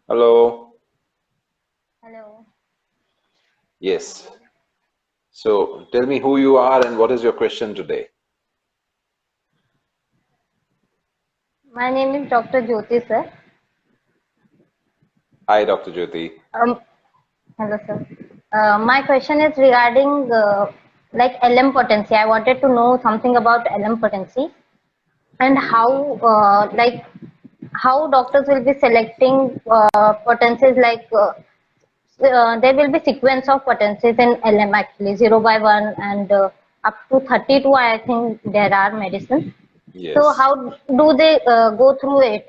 Hello. Hello, Yes. So tell me who you are and what is your question today? my name is Dr. Jyoti, sir. Hi, Dr. Jyoti. Um, Hello, sir. My question is regarding like LM potency. I wanted to know something about LM potency and how doctors will be selecting potencies there will be sequence of potencies in LM actually 0 by 1 and up to 32 I think there are medicines. So Yes. how do they go through it,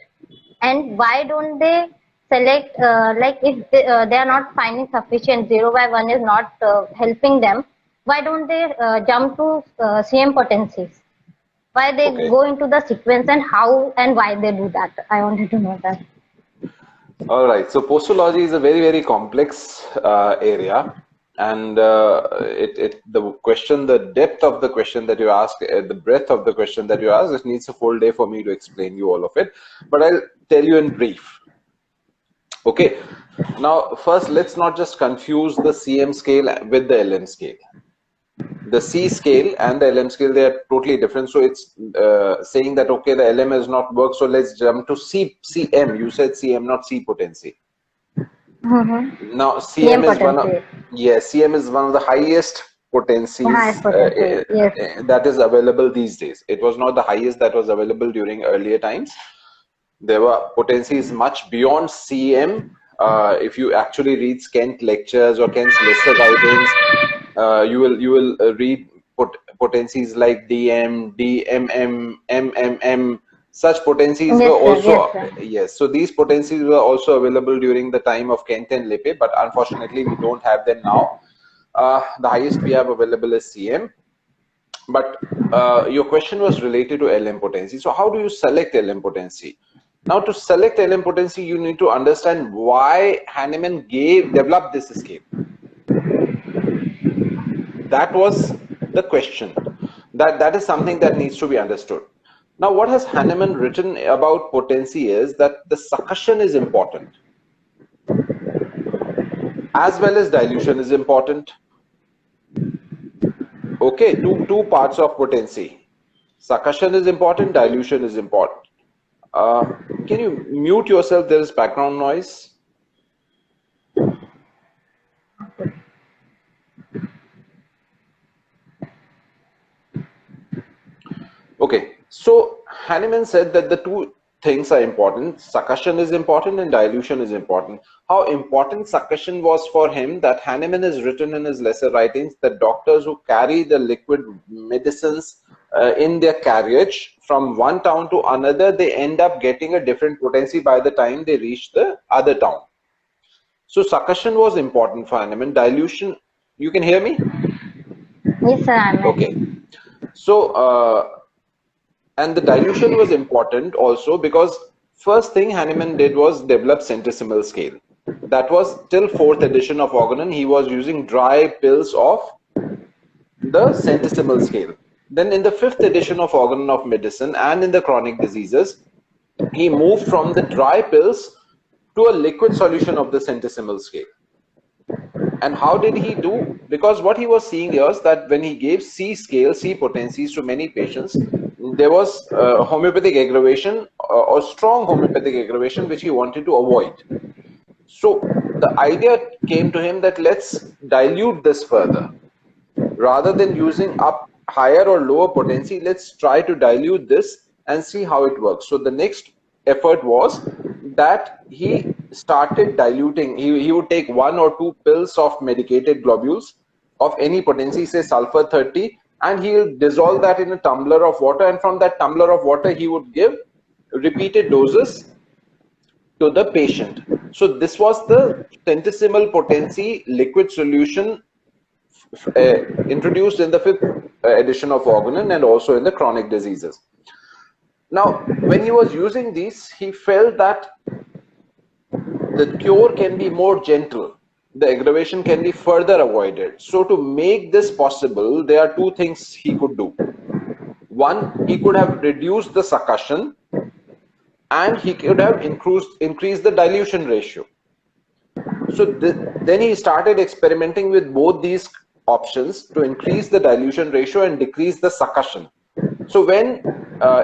and why don't they select like if they are not finding sufficient 0 by 1 is not helping them? Why don't they jump to CM potencies? Why they Okay. go into the sequence and how and why they do that? I wanted to know that. All right. So postology is a very, very complex area. And the question, the depth of the question that you ask, the breadth of the question that you ask, it needs a full day for me to explain you all of it. But I'll tell you in brief. Okay. Now, first, let's not just confuse the CM scale with the LM scale. The C scale and the LM scale, they are totally different. So it's saying that, okay, the LM has not worked, so let's jump to CM. You said CM, not C potency. Now, CM CM is one of, potency. yes, CM is one of the highest potencies Highest potency. Yes. that is available these days. It was not the highest that was available during earlier times. There were potencies much beyond CM. If you actually read Kent lectures or Kent's lesser writings, you will read potencies like DM, DMM, MMM. Such potencies were Yes, sir. Yes, also, sir. yes. So these potencies were also available during the time of Kent and Lippe, but unfortunately we don't have them now. The highest we have available is CM. But your question was related to LM potency. So how do you select LM potency? Now, to select LM potency, you need to understand why Hahnemann developed this scale. That was the question. That is something that needs to be understood. Now, what has Hahnemann written about potency is that the succussion is important, as well as dilution is important. Okay, two parts of potency. Succussion is important, dilution is important. Uh, can you mute yourself? There is background noise. Okay, so Hahnemann said that the two things are important. Succussion is important and dilution is important. How important succussion was for him, that Hahnemann has written in his lesser writings that doctors who carry the liquid medicines in their carriage from one town to another, they end up getting a different potency by the time they reach the other town. So succussion was important for Hahnemann. Dilution, you can hear me? Yes, sir. I'm Okay. ready. So, and the dilution was important also because first thing Hahnemann did was develop centesimal scale. That was till fourth edition of Organon. He was using dry pills of the centesimal scale. Then in the fifth edition of Organon of Medicine and in the chronic diseases, he moved from the dry pills to a liquid solution of the centesimal scale. And how did he do? Because what he was seeing was that when he gave C scale, C potencies to many patients, there was homeopathic aggravation or strong homeopathic aggravation, which he wanted to avoid. So the idea came to him that let's dilute this further. Rather than using up higher or lower potency, let's try to dilute this and see how it works. So the next effort was that he started diluting. He would take 1 or 2 pills of medicated globules of any potency, say sulfur 30, and he'll dissolve that in a tumbler of water, and from that tumbler of water he would give repeated doses to the patient. So this was the centesimal potency liquid solution introduced in the fifth edition of Organon and also in the chronic diseases. Now, when he was using these, he felt that the cure can be more gentle. The aggravation can be further avoided. So to make this possible, there are two things he could do. One, he could have reduced the succussion and he could have increased the dilution ratio. So then he started experimenting with both these options to increase the dilution ratio and decrease the succussion. So when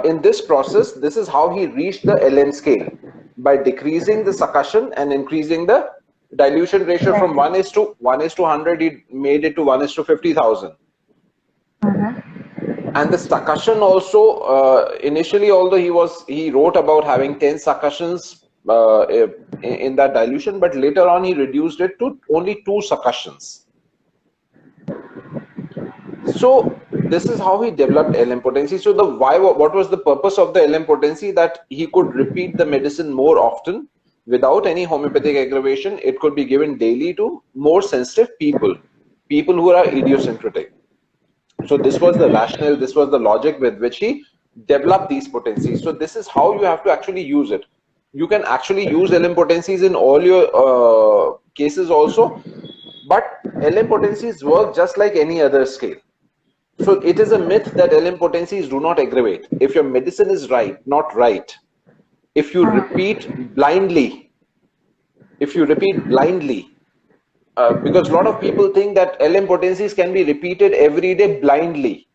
in this process, this is how he reached the LM scale, by decreasing the succussion and increasing the dilution ratio from 1 is to 100. He made it to 1 is to 50,000. And the succussion also, initially, although he wrote about having 10 succussions in that dilution, but later on he reduced it to only 2 succussions. So this is how he developed LM potency. So what was the purpose of the LM potency? That he could repeat the medicine more often without any homeopathic aggravation. It could be given daily to more sensitive people who are idiosyncratic. So this was the rationale, this was the logic with which he developed these potencies. So this is how you have to actually use it. You can actually use LM potencies in all your cases also, but LM potencies work just like any other scale. So it is a myth that LM potencies do not aggravate. If your medicine is not right, if you repeat blindly, because a lot of people think that LM potencies can be repeated every day blindly.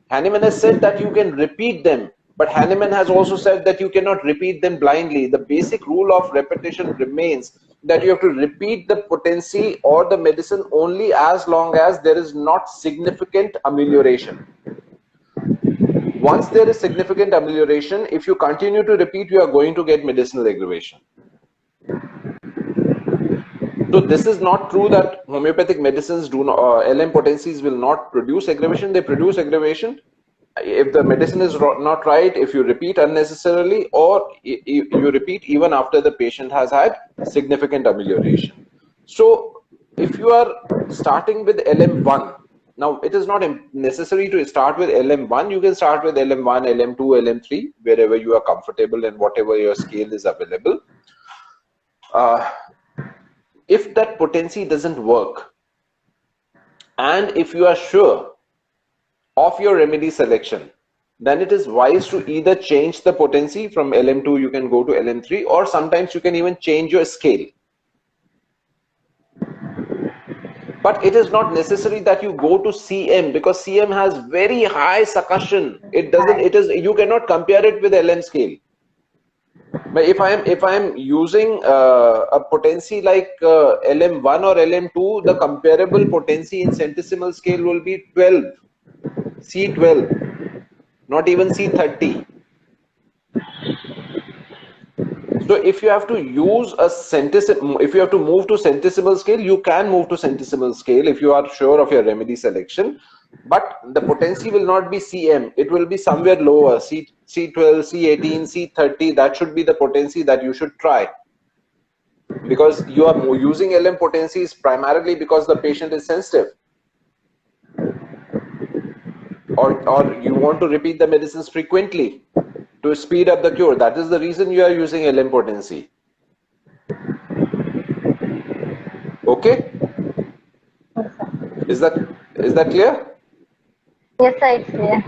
Hahnemann has said that you can repeat them, but Hahnemann has also said that you cannot repeat them blindly. The basic rule of repetition remains that you have to repeat the potency or the medicine only as long as there is not significant amelioration. Once there is significant amelioration, if you continue to repeat, you are going to get medicinal aggravation. So this is not true that homeopathic medicines do not, LM potencies will not produce aggravation. They produce aggravation if the medicine is not right, if you repeat unnecessarily, or you repeat even after the patient has had significant amelioration. So if you are starting with LM1, now it is not necessary to start with LM1. You can start with LM1, LM2, LM3, wherever you are comfortable and whatever your scale is available. If that potency doesn't work, and if you are sure of your remedy selection, then it is wise to either change the potency from LM2, you can go to LM3, or sometimes you can even change your scale. But it is not necessary that you go to CM, because CM has very high succussion. You cannot compare it with LM scale. But if I am using a potency like LM1 or LM2, the comparable potency in centesimal scale will be 12, C12, not even C30. So if you have to use if you have to move to centesimal scale, you can move to centesimal scale if you are sure of your remedy selection. But the potency will not be CM. It will be somewhere lower, C12, C18, C30. That should be the potency that you should try. Because you are using LM potencies primarily because the patient is sensitive. Or you want to repeat the medicines frequently to speed up the cure. That is the reason you are using LM potency. Okay? Yes, sir. Is that clear? Yes, sir, it's clear.